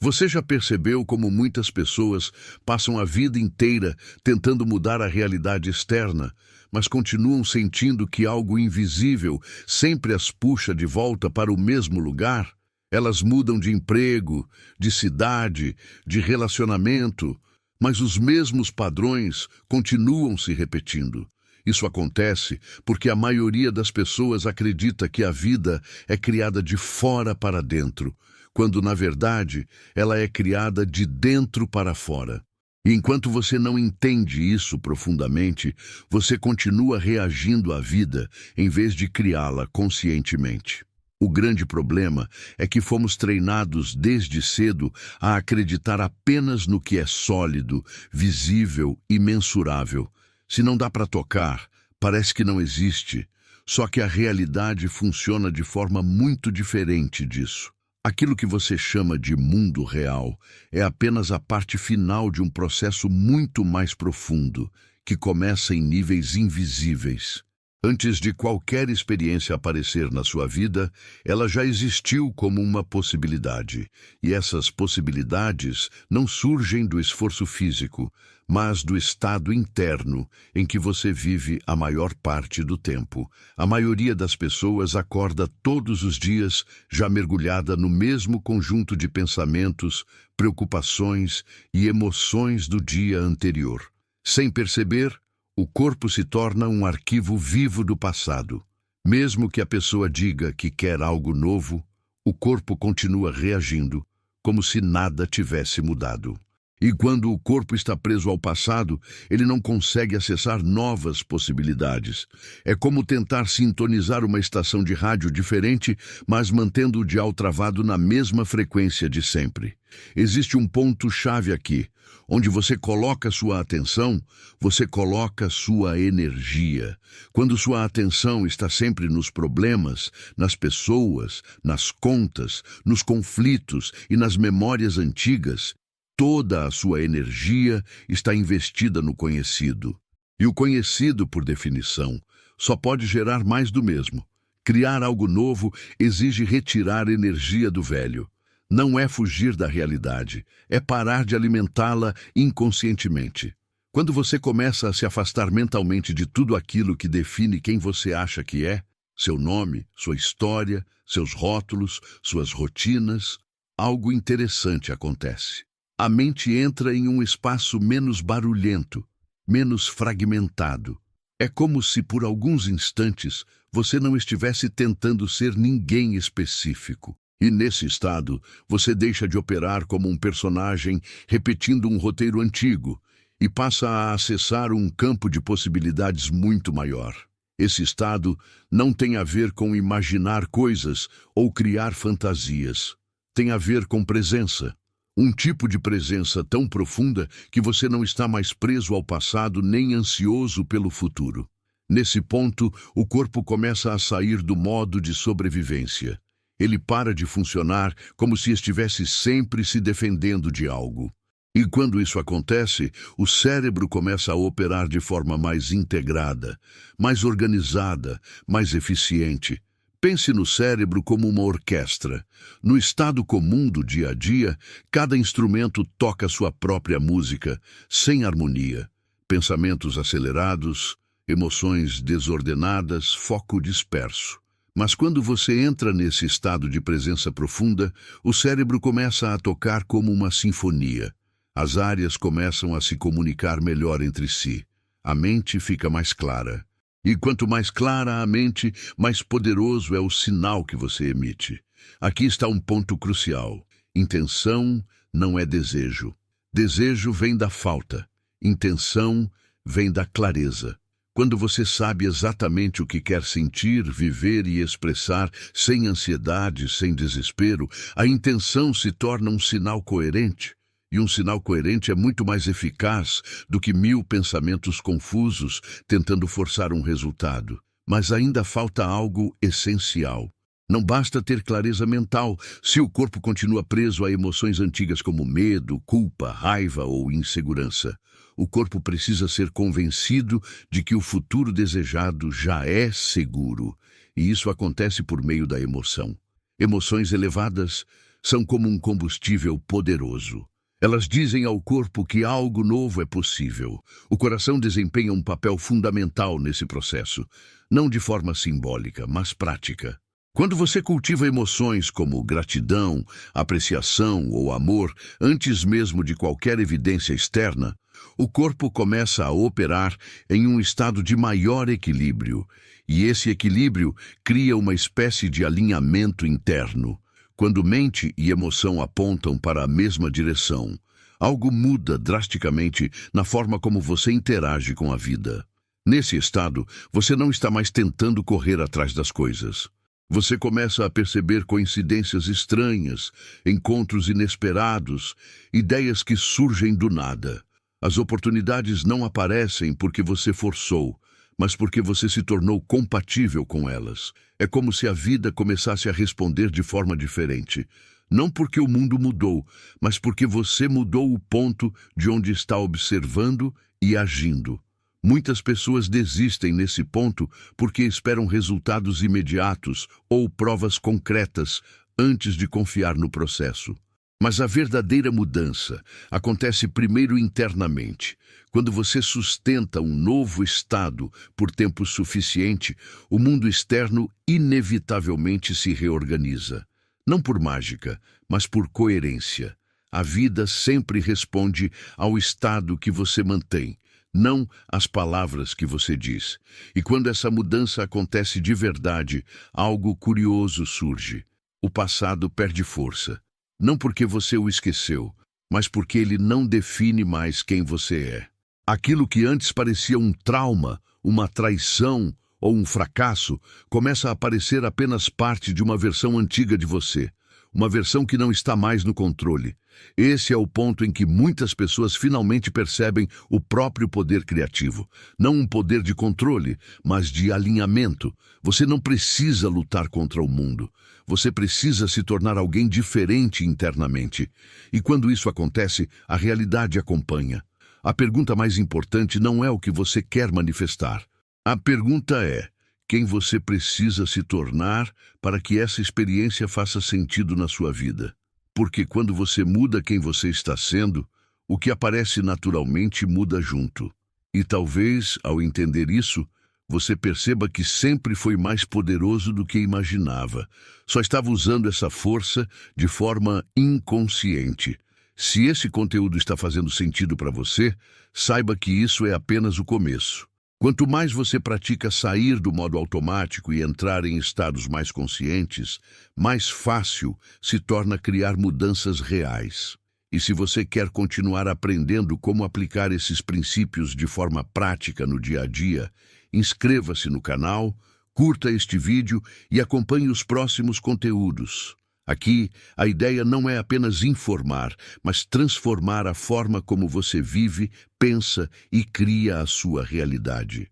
Você já percebeu como muitas pessoas passam a vida inteira tentando mudar a realidade externa, mas continuam sentindo que algo invisível sempre as puxa de volta para o mesmo lugar? Elas mudam de emprego, de cidade, de relacionamento, mas os mesmos padrões continuam se repetindo. Isso acontece porque a maioria das pessoas acredita que a vida é criada de fora para dentro, quando, na verdade, ela é criada de dentro para fora. E enquanto você não entende isso profundamente, você continua reagindo à vida em vez de criá-la conscientemente. O grande problema é que fomos treinados desde cedo a acreditar apenas no que é sólido, visível e mensurável. Se não dá para tocar, parece que não existe. Só que a realidade funciona de forma muito diferente disso. Aquilo que você chama de mundo real é apenas a parte final de um processo muito mais profundo, que começa em níveis invisíveis. Antes de qualquer experiência aparecer na sua vida, ela já existiu como uma possibilidade. E essas possibilidades não surgem do esforço físico, mas do estado interno em que você vive a maior parte do tempo. A maioria das pessoas acorda todos os dias já mergulhada no mesmo conjunto de pensamentos, preocupações e emoções do dia anterior. Sem perceber, o corpo se torna um arquivo vivo do passado. Mesmo que a pessoa diga que quer algo novo, o corpo continua reagindo, como se nada tivesse mudado. E quando o corpo está preso ao passado, ele não consegue acessar novas possibilidades. É como tentar sintonizar uma estação de rádio diferente, mas mantendo o dial travado na mesma frequência de sempre. Existe um ponto-chave aqui. Onde você coloca sua atenção, você coloca sua energia. Quando sua atenção está sempre nos problemas, nas pessoas, nas contas, nos conflitos e nas memórias antigas, toda a sua energia está investida no conhecido. E o conhecido, por definição, só pode gerar mais do mesmo. Criar algo novo exige retirar energia do velho. Não é fugir da realidade, é parar de alimentá-la inconscientemente. Quando você começa a se afastar mentalmente de tudo aquilo que define quem você acha que é, seu nome, sua história, seus rótulos, suas rotinas, algo interessante acontece. A mente entra em um espaço menos barulhento, menos fragmentado. É como se por alguns instantes você não estivesse tentando ser ninguém específico. E nesse estado, você deixa de operar como um personagem repetindo um roteiro antigo e passa a acessar um campo de possibilidades muito maior. Esse estado não tem a ver com imaginar coisas ou criar fantasias. Tem a ver com presença. Um tipo de presença tão profunda que você não está mais preso ao passado nem ansioso pelo futuro. Nesse ponto, o corpo começa a sair do modo de sobrevivência. Ele para de funcionar como se estivesse sempre se defendendo de algo. E quando isso acontece, o cérebro começa a operar de forma mais integrada, mais organizada, mais eficiente. Pense no cérebro como uma orquestra. No estado comum do dia a dia, cada instrumento toca sua própria música, sem harmonia. Pensamentos acelerados, emoções desordenadas, foco disperso. Mas quando você entra nesse estado de presença profunda, o cérebro começa a tocar como uma sinfonia. As áreas começam a se comunicar melhor entre si. A mente fica mais clara. E quanto mais clara a mente, mais poderoso é o sinal que você emite. Aqui está um ponto crucial. Intenção não é desejo. Desejo vem da falta. Intenção vem da clareza. Quando você sabe exatamente o que quer sentir, viver e expressar, sem ansiedade, sem desespero, a intenção se torna um sinal coerente. E um sinal coerente é muito mais eficaz do que 1000 pensamentos confusos tentando forçar um resultado. Mas ainda falta algo essencial. Não basta ter clareza mental se o corpo continua preso a emoções antigas como medo, culpa, raiva ou insegurança. O corpo precisa ser convencido de que o futuro desejado já é seguro. E isso acontece por meio da emoção. Emoções elevadas são como um combustível poderoso. Elas dizem ao corpo que algo novo é possível. O coração desempenha um papel fundamental nesse processo, não de forma simbólica, mas prática. Quando você cultiva emoções como gratidão, apreciação ou amor, antes mesmo de qualquer evidência externa, o corpo começa a operar em um estado de maior equilíbrio, e esse equilíbrio cria uma espécie de alinhamento interno. Quando mente e emoção apontam para a mesma direção, algo muda drasticamente na forma como você interage com a vida. Nesse estado, você não está mais tentando correr atrás das coisas. Você começa a perceber coincidências estranhas, encontros inesperados, ideias que surgem do nada. As oportunidades não aparecem porque você forçou, mas porque você se tornou compatível com elas. É como se a vida começasse a responder de forma diferente. Não porque o mundo mudou, mas porque você mudou o ponto de onde está observando e agindo. Muitas pessoas desistem nesse ponto porque esperam resultados imediatos ou provas concretas antes de confiar no processo. Mas a verdadeira mudança acontece primeiro internamente. Quando você sustenta um novo estado por tempo suficiente, o mundo externo inevitavelmente se reorganiza. Não por mágica, mas por coerência. A vida sempre responde ao estado que você mantém, não às palavras que você diz. E quando essa mudança acontece de verdade, algo curioso surge. O passado perde força. Não porque você o esqueceu, mas porque ele não define mais quem você é. Aquilo que antes parecia um trauma, uma traição ou um fracasso, começa a parecer apenas parte de uma versão antiga de você, uma versão que não está mais no controle. Esse é o ponto em que muitas pessoas finalmente percebem o próprio poder criativo. Não um poder de controle, mas de alinhamento. Você não precisa lutar contra o mundo. Você precisa se tornar alguém diferente internamente. E quando isso acontece, a realidade acompanha. A pergunta mais importante não é o que você quer manifestar. A pergunta é: quem você precisa se tornar para que essa experiência faça sentido na sua vida? Porque quando você muda quem você está sendo, o que aparece naturalmente muda junto. E talvez, ao entender isso, você perceba que sempre foi mais poderoso do que imaginava. Só estava usando essa força de forma inconsciente. Se esse conteúdo está fazendo sentido para você, saiba que isso é apenas o começo. Quanto mais você pratica sair do modo automático e entrar em estados mais conscientes, mais fácil se torna criar mudanças reais. E se você quer continuar aprendendo como aplicar esses princípios de forma prática no dia a dia, inscreva-se no canal, curta este vídeo e acompanhe os próximos conteúdos. Aqui, a ideia não é apenas informar, mas transformar a forma como você vive, pensa e cria a sua realidade.